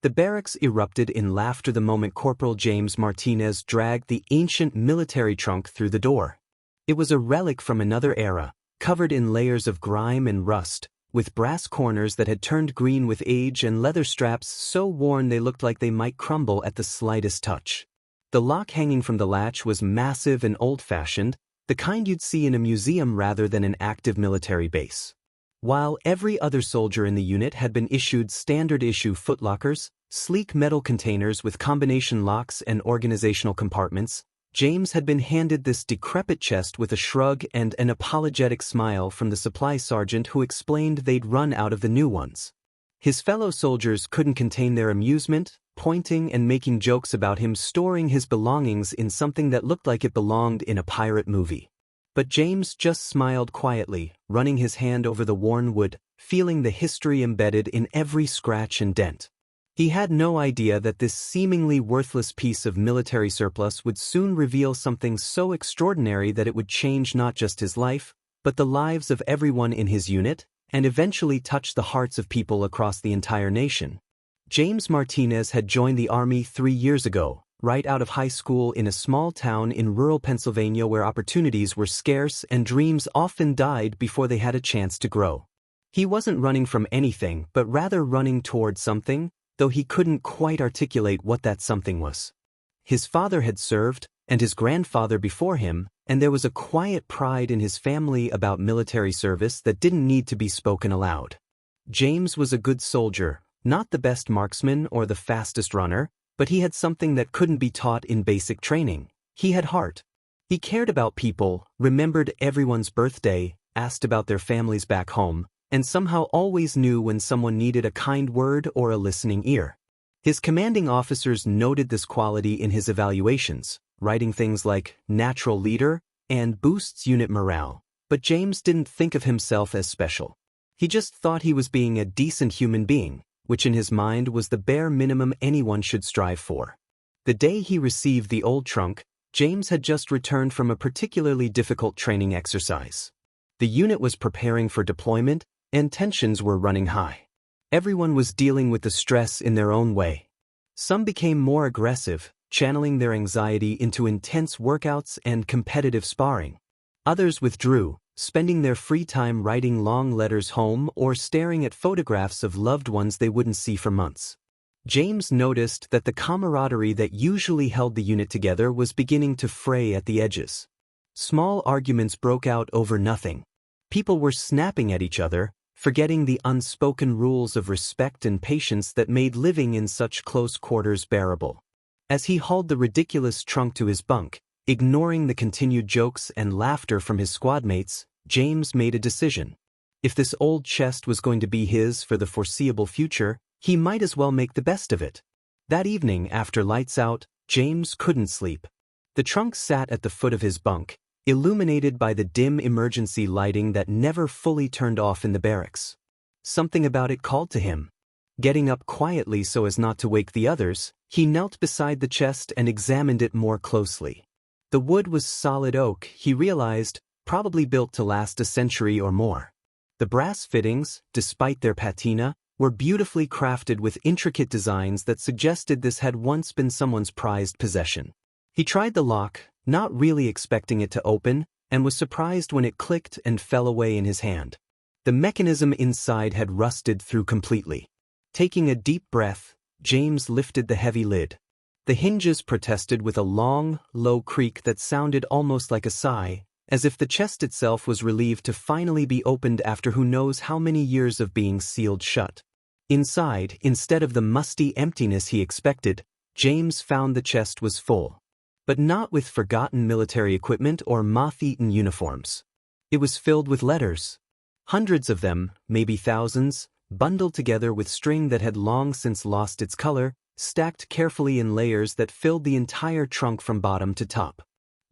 The barracks erupted in laughter the moment Corporal James Martinez dragged the ancient military trunk through the door. It was a relic from another era, covered in layers of grime and rust, with brass corners that had turned green with age and leather straps so worn they looked like they might crumble at the slightest touch. The lock hanging from the latch was massive and old-fashioned, the kind you'd see in a museum rather than an active military base. While every other soldier in the unit had been issued standard-issue footlockers, sleek metal containers with combination locks and organizational compartments, James had been handed this decrepit chest with a shrug and an apologetic smile from the supply sergeant who explained they'd run out of the new ones. His fellow soldiers couldn't contain their amusement, pointing and making jokes about him storing his belongings in something that looked like it belonged in a pirate movie. But James just smiled quietly, running his hand over the worn wood, feeling the history embedded in every scratch and dent. He had no idea that this seemingly worthless piece of military surplus would soon reveal something so extraordinary that it would change not just his life, but the lives of everyone in his unit, and eventually touch the hearts of people across the entire nation. James Martinez had joined the Army 3 years ago, right out of high school in a small town in rural Pennsylvania where opportunities were scarce and dreams often died before they had a chance to grow. He wasn't running from anything, but rather running toward something, though he couldn't quite articulate what that something was. His father had served, and his grandfather before him, and there was a quiet pride in his family about military service that didn't need to be spoken aloud. James was a good soldier, not the best marksman or the fastest runner, but he had something that couldn't be taught in basic training. He had heart. He cared about people, remembered everyone's birthday, asked about their families back home, and somehow always knew when someone needed a kind word or a listening ear. His commanding officers noted this quality in his evaluations, writing things like natural leader and boosts unit morale, but James didn't think of himself as special. He just thought he was being a decent human being, which in his mind was the bare minimum anyone should strive for. The day he received the old trunk, James had just returned from a particularly difficult training exercise. The unit was preparing for deployment, and tensions were running high. Everyone was dealing with the stress in their own way. Some became more aggressive, channeling their anxiety into intense workouts and competitive sparring. Others withdrew, spending their free time writing long letters home or staring at photographs of loved ones they wouldn't see for months. James noticed that the camaraderie that usually held the unit together was beginning to fray at the edges. Small arguments broke out over nothing. People were snapping at each other, forgetting the unspoken rules of respect and patience that made living in such close quarters bearable. As he hauled the ridiculous trunk to his bunk, ignoring the continued jokes and laughter from his squadmates, James made a decision. If this old chest was going to be his for the foreseeable future, he might as well make the best of it. That evening, after lights out, James couldn't sleep. The trunk sat at the foot of his bunk, illuminated by the dim emergency lighting that never fully turned off in the barracks. Something about it called to him. Getting up quietly so as not to wake the others, he knelt beside the chest and examined it more closely. The wood was solid oak, he realized, probably built to last a century or more. The brass fittings, despite their patina, were beautifully crafted with intricate designs that suggested this had once been someone's prized possession. He tried the lock, not really expecting it to open, and was surprised when it clicked and fell away in his hand. The mechanism inside had rusted through completely. Taking a deep breath, James lifted the heavy lid. The hinges protested with a long, low creak that sounded almost like a sigh, as if the chest itself was relieved to finally be opened after who knows how many years of being sealed shut. Inside, instead of the musty emptiness he expected, James found the chest was full. But not with forgotten military equipment or moth-eaten uniforms. It was filled with letters. Hundreds of them, maybe thousands, bundled together with string that had long since lost its color, stacked carefully in layers that filled the entire trunk from bottom to top.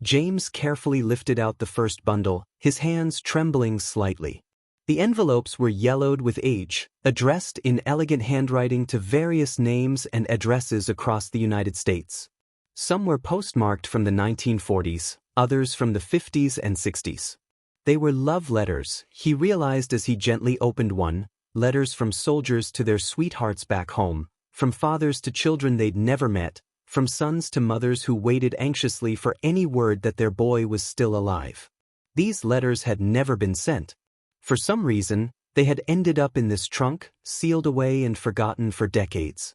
James carefully lifted out the first bundle, his hands trembling slightly. The envelopes were yellowed with age, addressed in elegant handwriting to various names and addresses across the United States. Some were postmarked from the 1940s, others from the 50s and 60s. They were love letters, he realized as he gently opened one, letters from soldiers to their sweethearts back home, from fathers to children they'd never met, from sons to mothers who waited anxiously for any word that their boy was still alive. These letters had never been sent. For some reason, they had ended up in this trunk, sealed away and forgotten for decades.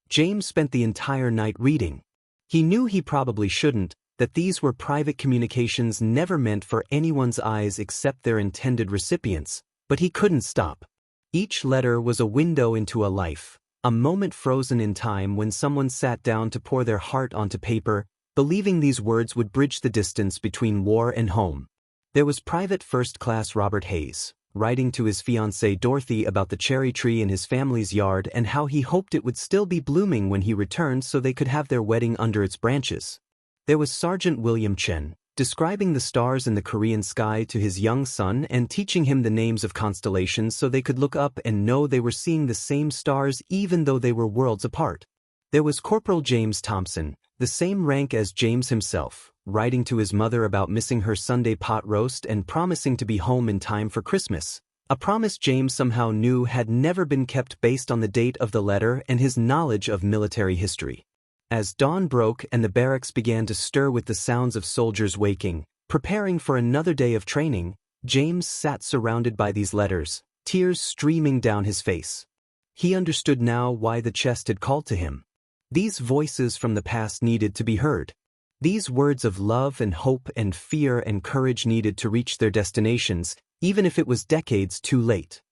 James spent the entire night reading. He knew he probably shouldn't, that these were private communications never meant for anyone's eyes except their intended recipients, but he couldn't stop. Each letter was a window into a life, a moment frozen in time when someone sat down to pour their heart onto paper, believing these words would bridge the distance between war and home. There was Private First Class Robert Hayes, writing to his fiancée Dorothy about the cherry tree in his family's yard and how he hoped it would still be blooming when he returned so they could have their wedding under its branches. There was Sergeant William Chen, describing the stars in the Korean sky to his young son and teaching him the names of constellations so they could look up and know they were seeing the same stars even though they were worlds apart. There was Corporal James Thompson, the same rank as James himself, writing to his mother about missing her Sunday pot roast and promising to be home in time for Christmas, a promise James somehow knew had never been kept based on the date of the letter and his knowledge of military history. As dawn broke and the barracks began to stir with the sounds of soldiers waking, preparing for another day of training, James sat surrounded by these letters, tears streaming down his face. He understood now why the chest had called to him. These voices from the past needed to be heard. These words of love and hope and fear and courage needed to reach their destinations, even if it was decades too late.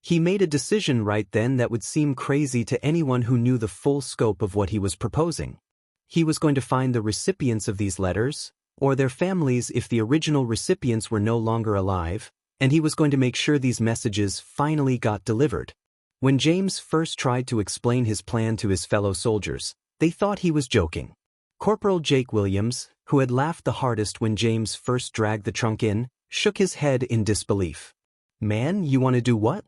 He made a decision right then that would seem crazy to anyone who knew the full scope of what he was proposing. He was going to find the recipients of these letters, or their families if the original recipients were no longer alive, and he was going to make sure these messages finally got delivered. When James first tried to explain his plan to his fellow soldiers, they thought he was joking. Corporal Jake Williams, who had laughed the hardest when James first dragged the trunk in, shook his head in disbelief. "Man, you want to do what?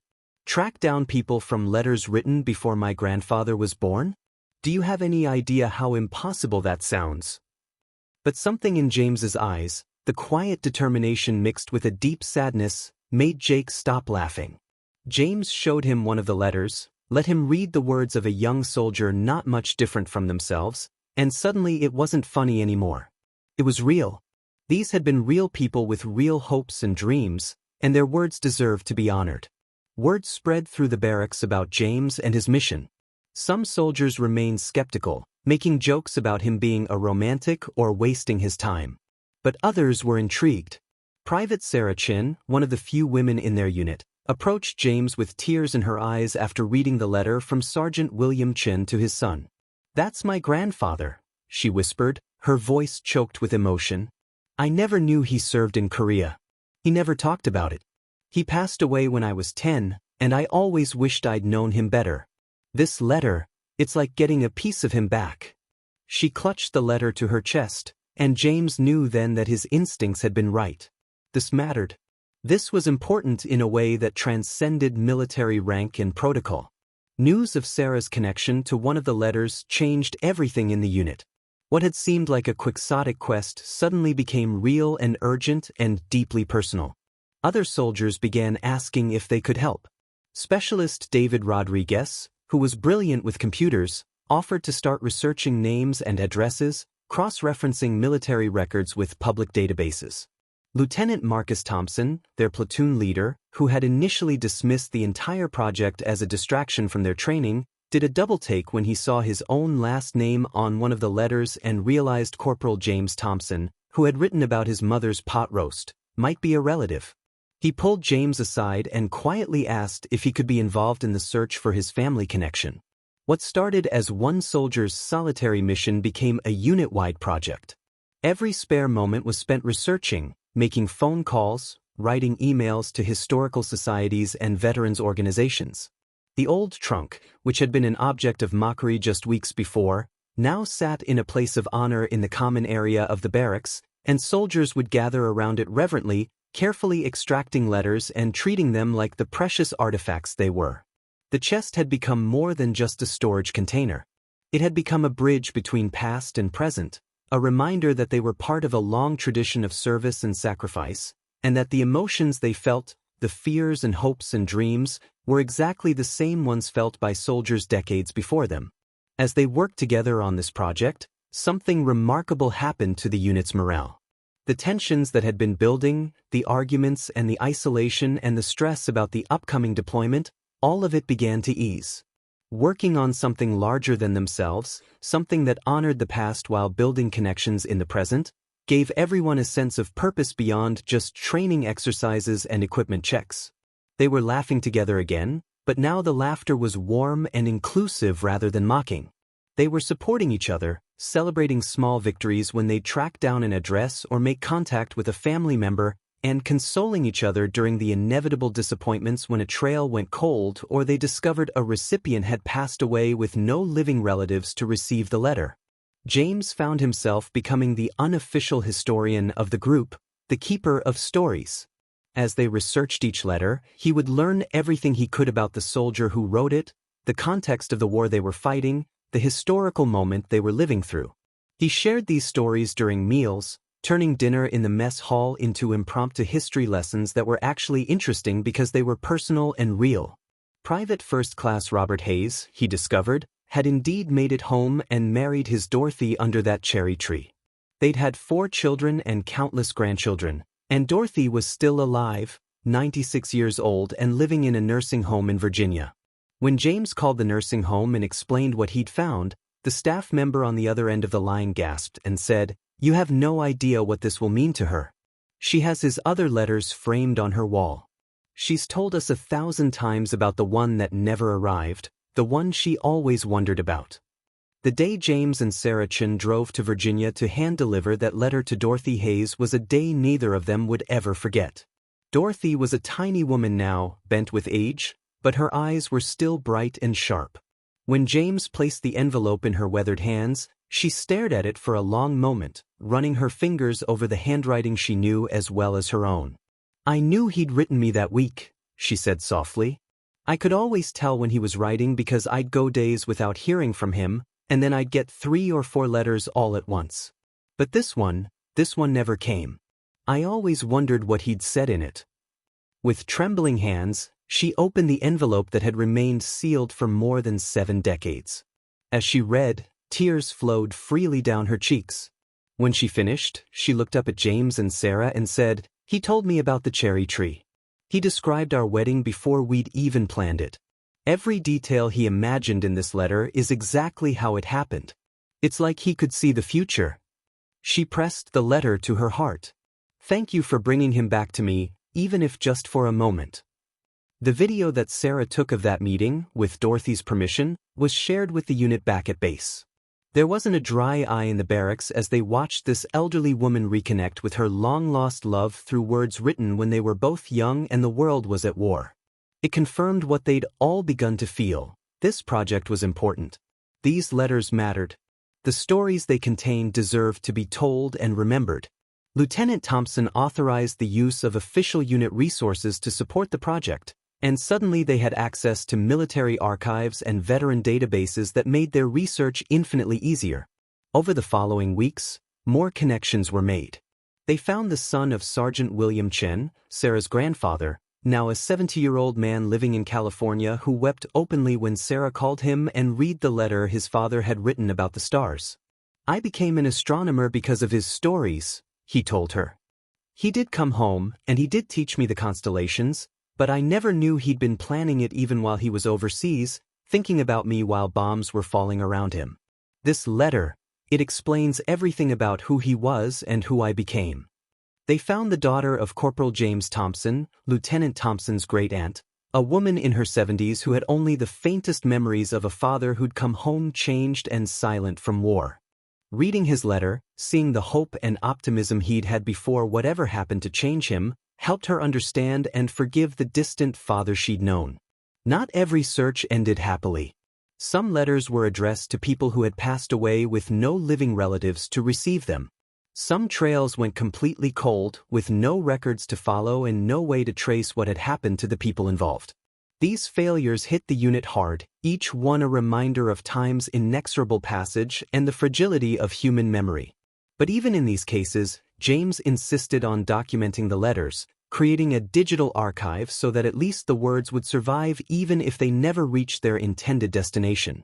Track down people from letters written before my grandfather was born? Do you have any idea how impossible that sounds?" But something in James's eyes, the quiet determination mixed with a deep sadness, made Jake stop laughing. James showed him one of the letters, let him read the words of a young soldier not much different from themselves, and suddenly it wasn't funny anymore. It was real. These had been real people with real hopes and dreams, and their words deserved to be honored. Word spread through the barracks about James and his mission. Some soldiers remained skeptical, making jokes about him being a romantic or wasting his time. But others were intrigued. Private Sarah Chin, one of the few women in their unit, approached James with tears in her eyes after reading the letter from Sergeant William Chin to his son. "That's my grandfather," she whispered, her voice choked with emotion. "I never knew he served in Korea. He never talked about it. He passed away when I was 10, and I always wished I'd known him better. This letter, it's like getting a piece of him back." She clutched the letter to her chest, and James knew then that his instincts had been right. This mattered. This was important in a way that transcended military rank and protocol. News of Sarah's connection to one of the letters changed everything in the unit. What had seemed like a quixotic quest suddenly became real and urgent and deeply personal. Other soldiers began asking if they could help. Specialist David Rodriguez, who was brilliant with computers, offered to start researching names and addresses, cross-referencing military records with public databases. Lieutenant Marcus Thompson, their platoon leader, who had initially dismissed the entire project as a distraction from their training, did a double-take when he saw his own last name on one of the letters and realized Corporal James Thompson, who had written about his mother's pot roast, might be a relative. He pulled James aside and quietly asked if he could be involved in the search for his family connection. What started as one soldier's solitary mission became a unit-wide project. Every spare moment was spent researching, making phone calls, writing emails to historical societies and veterans organizations. The old trunk, which had been an object of mockery just weeks before, now sat in a place of honor in the common area of the barracks, and soldiers would gather around it reverently, carefully extracting letters and treating them like the precious artifacts they were. The chest had become more than just a storage container. It had become a bridge between past and present, a reminder that they were part of a long tradition of service and sacrifice, and that the emotions they felt, the fears and hopes and dreams, were exactly the same ones felt by soldiers decades before them. As they worked together on this project, something remarkable happened to the unit's morale. The tensions that had been building, the arguments and the isolation and the stress about the upcoming deployment, all of it began to ease. Working on something larger than themselves, something that honored the past while building connections in the present, gave everyone a sense of purpose beyond just training exercises and equipment checks. They were laughing together again, but now the laughter was warm and inclusive rather than mocking. They were supporting each other, celebrating small victories when they'd track down an address or make contact with a family member, and consoling each other during the inevitable disappointments when a trail went cold or they discovered a recipient had passed away with no living relatives to receive the letter. James found himself becoming the unofficial historian of the group, the keeper of stories. As they researched each letter, he would learn everything he could about the soldier who wrote it, the context of the war they were fighting, the historical moment they were living through. He shared these stories during meals, turning dinner in the mess hall into impromptu history lessons that were actually interesting because they were personal and real. Private First Class Robert Hayes, he discovered, had indeed made it home and married his Dorothy under that cherry tree. They'd had 4 children and countless grandchildren, and Dorothy was still alive, 96 years old and living in a nursing home in Virginia. When James called the nursing home and explained what he'd found, the staff member on the other end of the line gasped and said, "You have no idea what this will mean to her. She has his other letters framed on her wall. She's told us 1,000 times about the one that never arrived, the one she always wondered about." The day James and Sarah Chin drove to Virginia to hand-deliver that letter to Dorothy Hayes was a day neither of them would ever forget. Dorothy was a tiny woman now, bent with age, but her eyes were still bright and sharp. When James placed the envelope in her weathered hands, she stared at it for a long moment, running her fingers over the handwriting she knew as well as her own. "I knew he'd written me that week," she said softly. "I could always tell when he was writing because I'd go days without hearing from him, and then I'd get 3 or 4 letters all at once. But this one never came. I always wondered what he'd said in it." With trembling hands, she opened the envelope that had remained sealed for more than 7 decades. As she read, tears flowed freely down her cheeks. When she finished, she looked up at James and Sarah and said, "He told me about the cherry tree. He described our wedding before we'd even planned it. Every detail he imagined in this letter is exactly how it happened. It's like he could see the future." She pressed the letter to her heart. "Thank you for bringing him back to me, even if just for a moment." The video that Sarah took of that meeting, with Dorothy's permission, was shared with the unit back at base. There wasn't a dry eye in the barracks as they watched this elderly woman reconnect with her long-lost love through words written when they were both young and the world was at war. It confirmed what they'd all begun to feel. This project was important. These letters mattered. The stories they contained deserved to be told and remembered. Lieutenant Thompson authorized the use of official unit resources to support the project, and suddenly they had access to military archives and veteran databases that made their research infinitely easier. Over the following weeks, more connections were made. They found the son of Sergeant William Chen, Sarah's grandfather, now a 70-year-old man living in California who wept openly when Sarah called him and read the letter his father had written about the stars. "I became an astronomer because of his stories," he told her. "He did come home, and he did teach me the constellations, but I never knew he'd been planning it even while he was overseas, thinking about me while bombs were falling around him. This letter, it explains everything about who he was and who I became." They found the daughter of Corporal James Thompson, Lieutenant Thompson's great-aunt, a woman in her 70s who had only the faintest memories of a father who'd come home changed and silent from war. Reading his letter, seeing the hope and optimism he'd had before whatever happened to change him, helped her understand and forgive the distant father she'd known. Not every search ended happily. Some letters were addressed to people who had passed away with no living relatives to receive them. Some trails went completely cold, with no records to follow and no way to trace what had happened to the people involved. These failures hit the unit hard, each one a reminder of time's inexorable passage and the fragility of human memory. But even in these cases, James insisted on documenting the letters, creating a digital archive so that at least the words would survive even if they never reached their intended destination.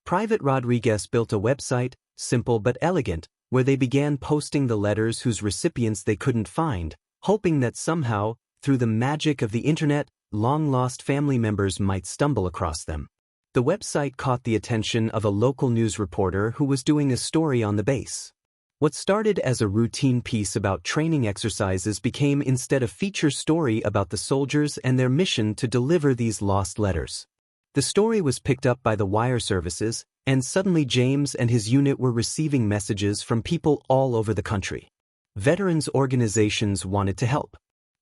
Private Rodriguez built a website, simple but elegant, where they began posting the letters whose recipients they couldn't find, hoping that somehow, through the magic of the internet, long-lost family members might stumble across them. The website caught the attention of a local news reporter who was doing a story on the base. What started as a routine piece about training exercises became instead a feature story about the soldiers and their mission to deliver these lost letters. The story was picked up by the wire services, and suddenly James and his unit were receiving messages from people all over the country. Veterans organizations wanted to help.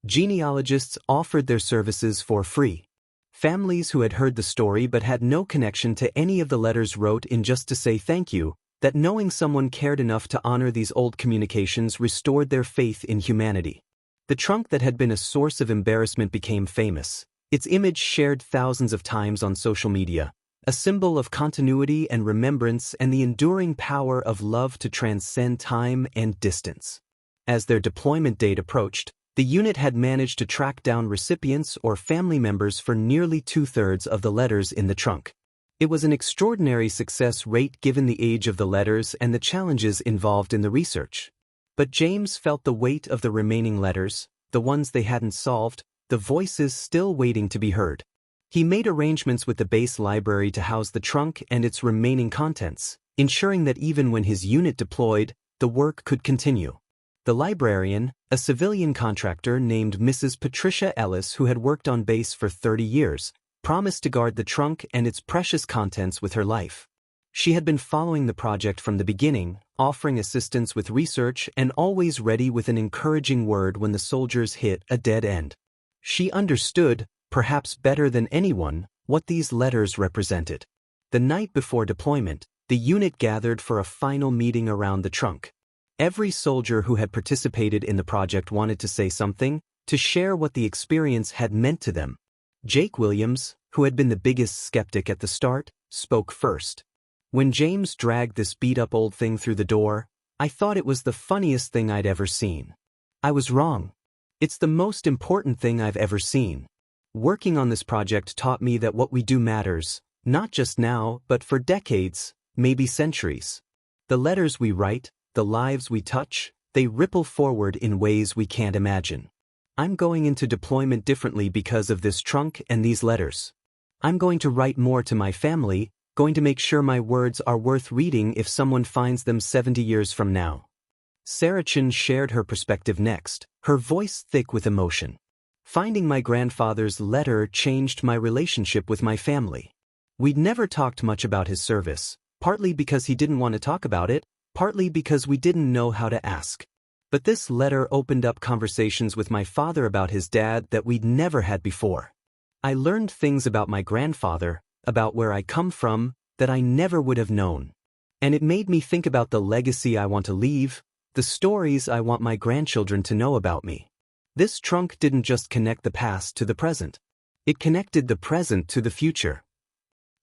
Genealogists offered their services for free. Families who had heard the story but had no connection to any of the letters wrote in just to say thank you, that knowing someone cared enough to honor these old communications restored their faith in humanity. The trunk that had been a source of embarrassment became famous, its image shared thousands of times on social media, a symbol of continuity and remembrance and the enduring power of love to transcend time and distance. As their deployment date approached, the unit had managed to track down recipients or family members for nearly 2/3 of the letters in the trunk. It was an extraordinary success rate given the age of the letters and the challenges involved in the research. But James felt the weight of the remaining letters, the ones they hadn't solved, the voices still waiting to be heard. He made arrangements with the base library to house the trunk and its remaining contents, ensuring that even when his unit deployed, the work could continue. The librarian, a civilian contractor named Mrs. Patricia Ellis who had worked on base for 30 years, promised to guard the trunk and its precious contents with her life. She had been following the project from the beginning, offering assistance with research and always ready with an encouraging word when the soldiers hit a dead end. She understood, perhaps better than anyone, what these letters represented. The night before deployment, the unit gathered for a final meeting around the trunk. Every soldier who had participated in the project wanted to say something, to share what the experience had meant to them. Jake Williams, who had been the biggest skeptic at the start, spoke first. When James dragged this beat-up old thing through the door, I thought it was the funniest thing I'd ever seen. I was wrong. It's the most important thing I've ever seen. Working on this project taught me that what we do matters, not just now, but for decades, maybe centuries. The letters we write, the lives we touch, they ripple forward in ways we can't imagine. I'm going into deployment differently because of this trunk and these letters. I'm going to write more to my family, going to make sure my words are worth reading if someone finds them 70 years from now. Sarah Chin shared her perspective next, her voice thick with emotion. Finding my grandfather's letter changed my relationship with my family. We'd never talked much about his service, partly because he didn't want to talk about it, partly because we didn't know how to ask. But this letter opened up conversations with my father about his dad that we'd never had before. I learned things about my grandfather, about where I come from, that I never would have known. And it made me think about the legacy I want to leave, the stories I want my grandchildren to know about me. This trunk didn't just connect the past to the present. It connected the present to the future.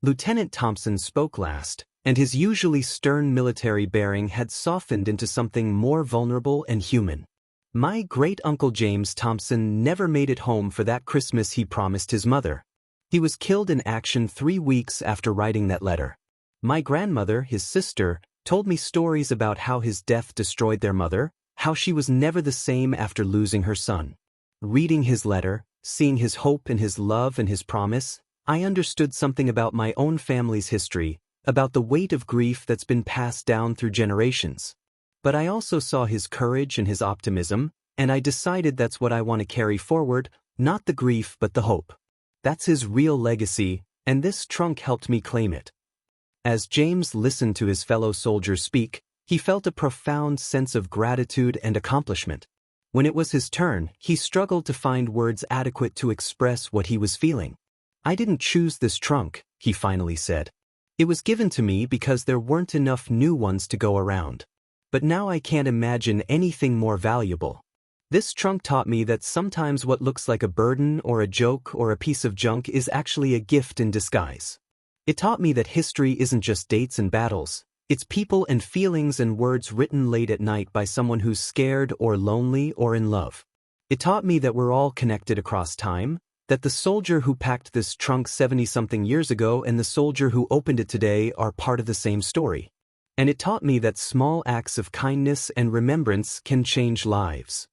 Lieutenant Thompson spoke last, and his usually stern military bearing had softened into something more vulnerable and human. My great-uncle James Thompson never made it home for that Christmas he promised his mother. He was killed in action 3 weeks after writing that letter. My grandmother, his sister, told me stories about how his death destroyed their mother, how she was never the same after losing her son. Reading his letter, seeing his hope and his love and his promise, I understood something about my own family's history, about the weight of grief that's been passed down through generations. But I also saw his courage and his optimism, and I decided that's what I want to carry forward, not the grief but the hope. That's his real legacy, and this trunk helped me claim it. As James listened to his fellow soldiers speak, he felt a profound sense of gratitude and accomplishment. When it was his turn, he struggled to find words adequate to express what he was feeling. I didn't choose this trunk, he finally said. It was given to me because there weren't enough new ones to go around. But now I can't imagine anything more valuable. This trunk taught me that sometimes what looks like a burden or a joke or a piece of junk is actually a gift in disguise. It taught me that history isn't just dates and battles, it's people and feelings and words written late at night by someone who's scared or lonely or in love. It taught me that we're all connected across time, That the soldier who packed this trunk 70-something years ago and the soldier who opened it today are part of the same story. And it taught me that small acts of kindness and remembrance can change lives.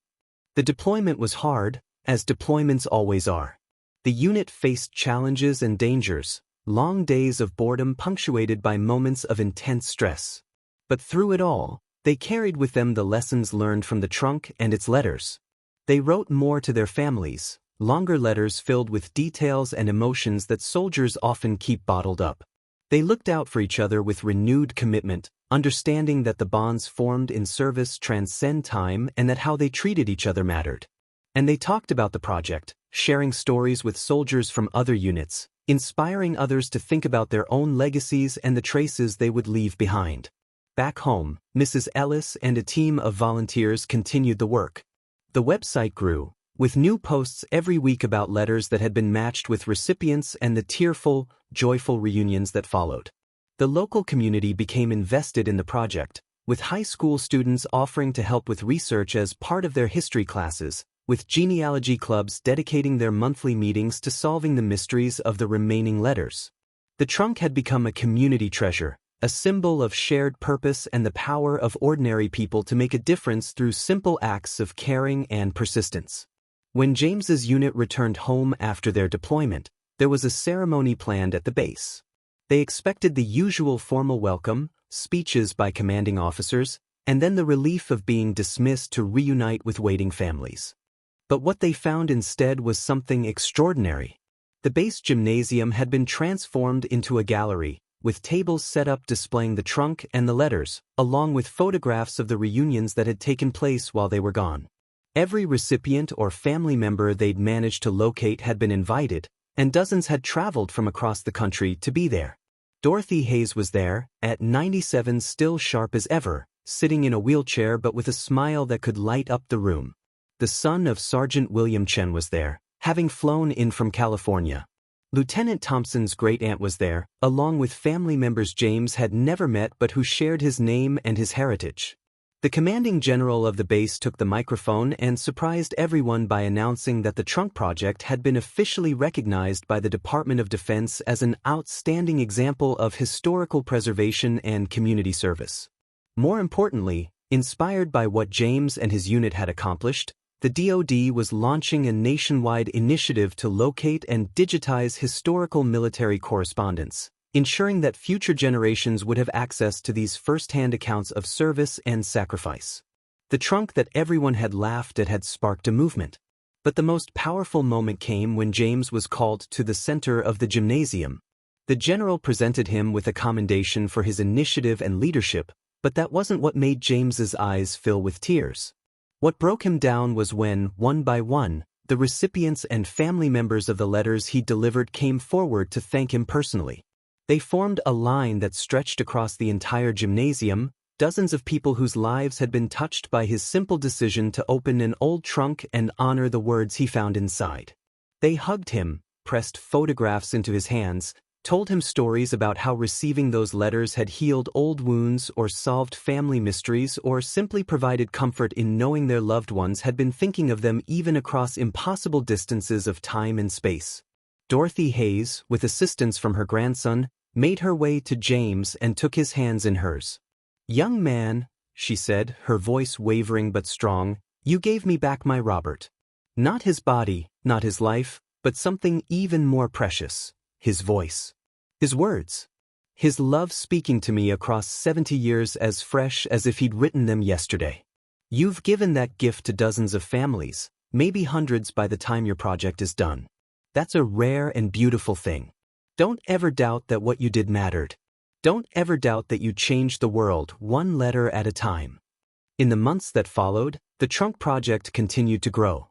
The deployment was hard, as deployments always are. The unit faced challenges and dangers, long days of boredom punctuated by moments of intense stress. But through it all, they carried with them the lessons learned from the trunk and its letters. They wrote more to their families, longer letters filled with details and emotions that soldiers often keep bottled up. They looked out for each other with renewed commitment, understanding that the bonds formed in service transcend time and that how they treated each other mattered. And they talked about the project, sharing stories with soldiers from other units, inspiring others to think about their own legacies and the traces they would leave behind. Back home, Mrs. Ellis and a team of volunteers continued the work. The website grew, with new posts every week about letters that had been matched with recipients and the tearful, joyful reunions that followed. The local community became invested in the project, with high school students offering to help with research as part of their history classes, with genealogy clubs dedicating their monthly meetings to solving the mysteries of the remaining letters. The trunk had become a community treasure, a symbol of shared purpose and the power of ordinary people to make a difference through simple acts of caring and persistence. When James's unit returned home after their deployment, there was a ceremony planned at the base. They expected the usual formal welcome, speeches by commanding officers, and then the relief of being dismissed to reunite with waiting families. But what they found instead was something extraordinary. The base gymnasium had been transformed into a gallery, with tables set up displaying the trunk and the letters, along with photographs of the reunions that had taken place while they were gone. Every recipient or family member they'd managed to locate had been invited, and dozens had traveled from across the country to be there. Dorothy Hayes was there, at 97 still sharp as ever, sitting in a wheelchair but with a smile that could light up the room. The son of Sergeant William Chen was there, having flown in from California. Lieutenant Thompson's great-aunt was there, along with family members James had never met but who shared his name and his heritage. The commanding general of the base took the microphone and surprised everyone by announcing that the trunk project had been officially recognized by the Department of Defense as an outstanding example of historical preservation and community service. More importantly, inspired by what James and his unit had accomplished, the DoD was launching a nationwide initiative to locate and digitize historical military correspondence, ensuring that future generations would have access to these first-hand accounts of service and sacrifice. The trunk that everyone had laughed at had sparked a movement. But the most powerful moment came when James was called to the center of the gymnasium. The general presented him with a commendation for his initiative and leadership, but that wasn't what made James's eyes fill with tears. What broke him down was when, one by one, the recipients and family members of the letters he delivered came forward to thank him personally. They formed a line that stretched across the entire gymnasium, dozens of people whose lives had been touched by his simple decision to open an old trunk and honor the words he found inside. They hugged him, pressed photographs into his hands, told him stories about how receiving those letters had healed old wounds or solved family mysteries or simply provided comfort in knowing their loved ones had been thinking of them even across impossible distances of time and space. Dorothy Hayes, with assistance from her grandson, made her way to James and took his hands in hers. "Young man," she said, her voice wavering but strong, "you gave me back my Robert. Not his body, not his life, but something even more precious, his voice. His words. His love speaking to me across 70 years as fresh as if he'd written them yesterday. You've given that gift to dozens of families, maybe hundreds by the time your project is done. That's a rare and beautiful thing. Don't ever doubt that what you did mattered. Don't ever doubt that you changed the world one letter at a time." In the months that followed, the trunk project continued to grow.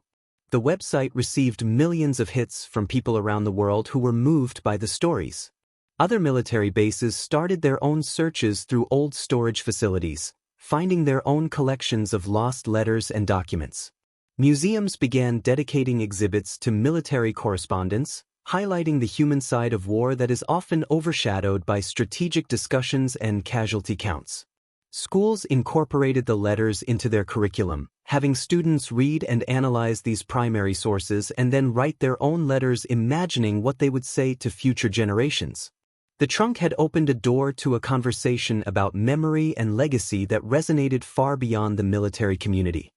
The website received millions of hits from people around the world who were moved by the stories. Other military bases started their own searches through old storage facilities, finding their own collections of lost letters and documents. Museums began dedicating exhibits to military correspondence, highlighting the human side of war that is often overshadowed by strategic discussions and casualty counts. Schools incorporated the letters into their curriculum, having students read and analyze these primary sources and then write their own letters imagining what they would say to future generations. The trunk had opened a door to a conversation about memory and legacy that resonated far beyond the military community.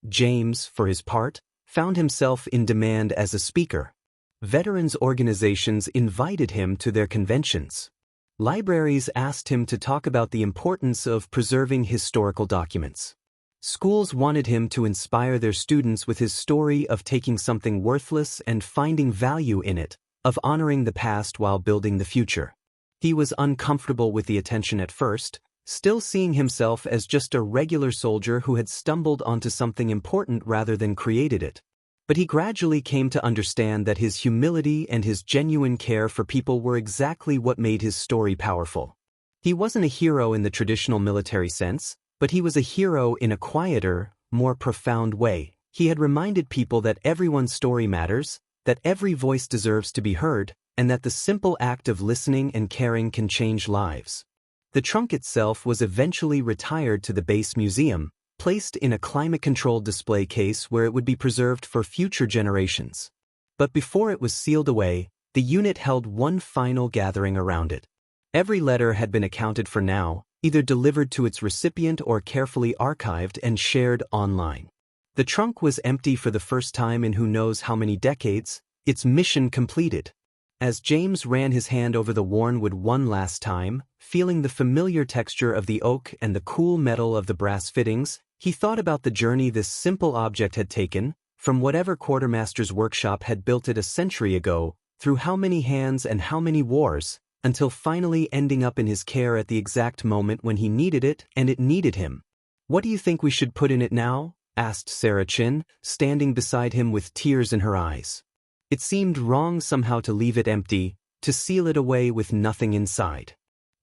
James, for his part, found himself in demand as a speaker. Veterans organizations invited him to their conventions. Libraries asked him to talk about the importance of preserving historical documents. Schools wanted him to inspire their students with his story of taking something worthless and finding value in it, of honoring the past while building the future. He was uncomfortable with the attention at first, still seeing himself as just a regular soldier who had stumbled onto something important rather than created it. But he gradually came to understand that his humility and his genuine care for people were exactly what made his story powerful. He wasn't a hero in the traditional military sense, but he was a hero in a quieter, more profound way. He had reminded people that everyone's story matters, that every voice deserves to be heard, and that the simple act of listening and caring can change lives. The trunk itself was eventually retired to the base museum, placed in a climate-controlled display case where it would be preserved for future generations. But before it was sealed away, the unit held one final gathering around it. Every letter had been accounted for now, either delivered to its recipient or carefully archived and shared online. The trunk was empty for the first time in who knows how many decades, its mission completed. As James ran his hand over the worn wood one last time, feeling the familiar texture of the oak and the cool metal of the brass fittings, he thought about the journey this simple object had taken, from whatever quartermaster's workshop had built it a century ago, through how many hands and how many wars, until finally ending up in his care at the exact moment when he needed it and it needed him. "What do you think we should put in it now?" asked Sarah Chin, standing beside him with tears in her eyes. It seemed wrong somehow to leave it empty, to seal it away with nothing inside.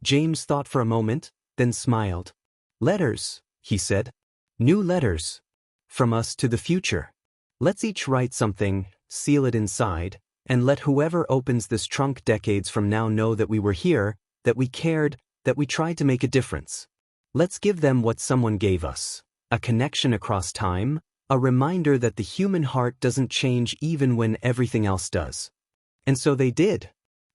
James thought for a moment, then smiled. "Letters," he said. "New letters. From us to the future. Let's each write something, seal it inside, and let whoever opens this trunk decades from now know that we were here, that we cared, that we tried to make a difference. Let's give them what someone gave us, a connection across time, a reminder that the human heart doesn't change even when everything else does." And so they did.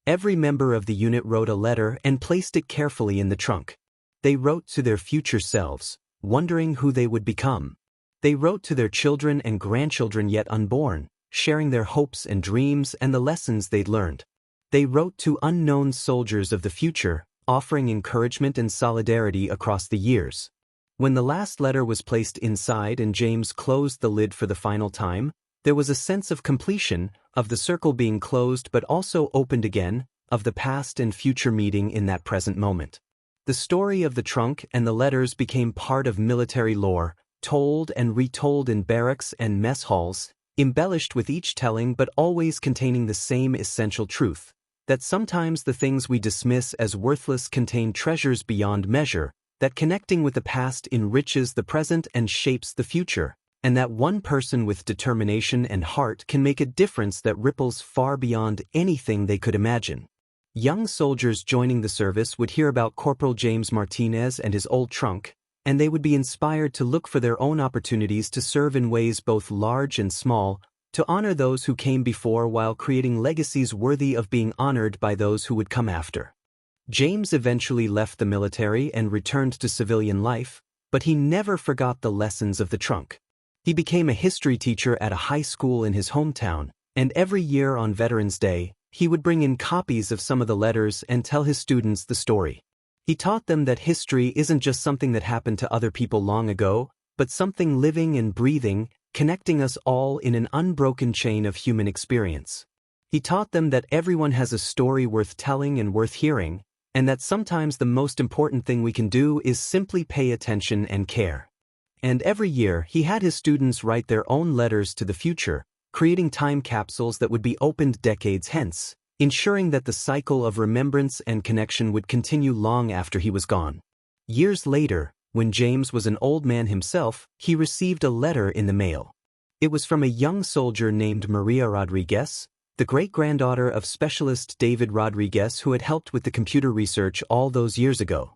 Every member of the unit wrote a letter and placed it carefully in the trunk. They wrote to their future selves, wondering who they would become. They wrote to their children and grandchildren yet unborn, sharing their hopes and dreams and the lessons they'd learned. They wrote to unknown soldiers of the future, offering encouragement and solidarity across the years. When the last letter was placed inside and James closed the lid for the final time, there was a sense of completion, of the circle being closed but also opened again, of the past and future meeting in that present moment. The story of the trunk and the letters became part of military lore, told and retold in barracks and mess halls, embellished with each telling but always containing the same essential truth, that sometimes the things we dismiss as worthless contain treasures beyond measure, that connecting with the past enriches the present and shapes the future, and that one person with determination and heart can make a difference that ripples far beyond anything they could imagine. Young soldiers joining the service would hear about Corporal James Martinez and his old trunk, and they would be inspired to look for their own opportunities to serve in ways both large and small, to honor those who came before while creating legacies worthy of being honored by those who would come after. James eventually left the military and returned to civilian life, but he never forgot the lessons of the trunk. He became a history teacher at a high school in his hometown, and every year on Veterans Day, he would bring in copies of some of the letters and tell his students the story. He taught them that history isn't just something that happened to other people long ago, but something living and breathing, connecting us all in an unbroken chain of human experience. He taught them that everyone has a story worth telling and worth hearing, and that sometimes the most important thing we can do is simply pay attention and care. And every year, he had his students write their own letters to the future, creating time capsules that would be opened decades hence, ensuring that the cycle of remembrance and connection would continue long after he was gone. Years later, when James was an old man himself, he received a letter in the mail. It was from a young soldier named Maria Rodriguez, the great-granddaughter of specialist David Rodriguez who had helped with the computer research all those years ago.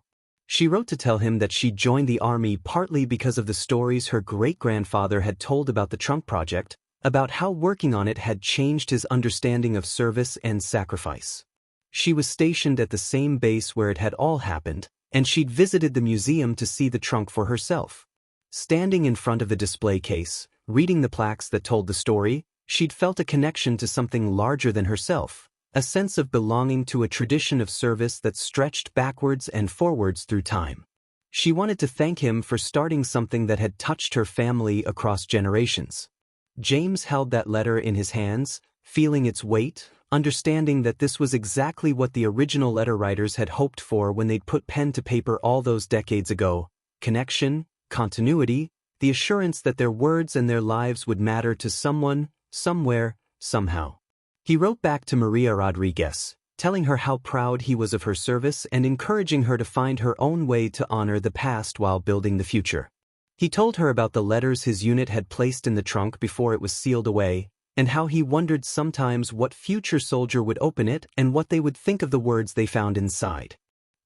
She wrote to tell him that she joined the army partly because of the stories her great-grandfather had told about the trunk project, about how working on it had changed his understanding of service and sacrifice. She was stationed at the same base where it had all happened, and she'd visited the museum to see the trunk for herself. Standing in front of the display case, reading the plaques that told the story, she'd felt a connection to something larger than herself, a sense of belonging to a tradition of service that stretched backwards and forwards through time. She wanted to thank him for starting something that had touched her family across generations. James held that letter in his hands, feeling its weight, understanding that this was exactly what the original letter writers had hoped for when they'd put pen to paper all those decades ago: connection, continuity, the assurance that their words and their lives would matter to someone, somewhere, somehow. He wrote back to Maria Rodriguez, telling her how proud he was of her service and encouraging her to find her own way to honor the past while building the future. He told her about the letters his unit had placed in the trunk before it was sealed away, and how he wondered sometimes what future soldier would open it and what they would think of the words they found inside.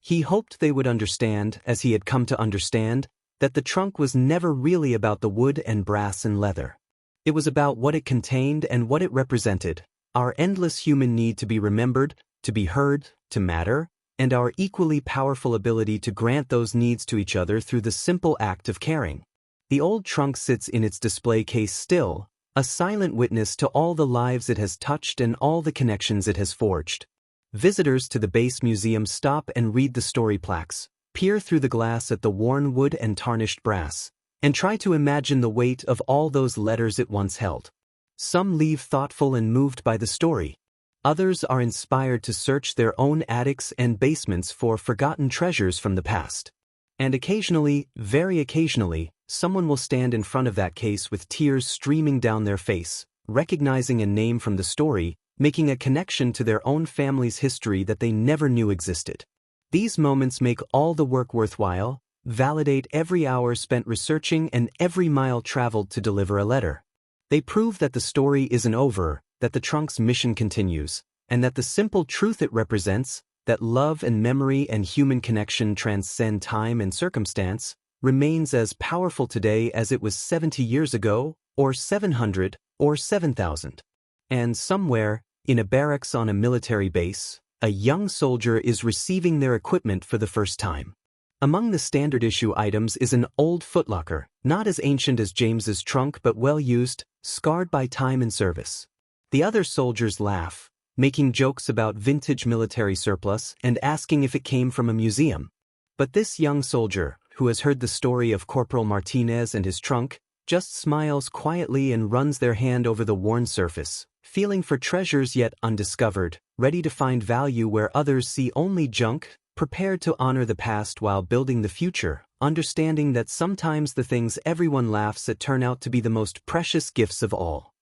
He hoped they would understand, as he had come to understand, that the trunk was never really about the wood and brass and leather. It was about what it contained and what it represented: our endless human need to be remembered, to be heard, to matter, and our equally powerful ability to grant those needs to each other through the simple act of caring. The old trunk sits in its display case still, a silent witness to all the lives it has touched and all the connections it has forged. Visitors to the base museum stop and read the story plaques, peer through the glass at the worn wood and tarnished brass, and try to imagine the weight of all those letters it once held. Some leave thoughtful and moved by the story. Others are inspired to search their own attics and basements for forgotten treasures from the past. And occasionally, very occasionally, someone will stand in front of that case with tears streaming down their face, recognizing a name from the story, making a connection to their own family's history that they never knew existed. These moments make all the work worthwhile, validate every hour spent researching and every mile traveled to deliver a letter. They prove that the story isn't over, that the trunk's mission continues, and that the simple truth it represents, that love and memory and human connection transcend time and circumstance, remains as powerful today as it was 70 years ago, or 700, or 7,000. And somewhere, in a barracks on a military base, a young soldier is receiving their equipment for the first time. Among the standard issue items is an old footlocker, not as ancient as James's trunk but well used, scarred by time and service. The other soldiers laugh, making jokes about vintage military surplus and asking if it came from a museum. But this young soldier, who has heard the story of Corporal Martinez and his trunk, just smiles quietly and runs their hand over the worn surface, feeling for treasures yet undiscovered, ready to find value where others see only junk, prepared to honor the past while building the future, understanding that sometimes the things everyone laughs at turn out to be the most precious gifts of all.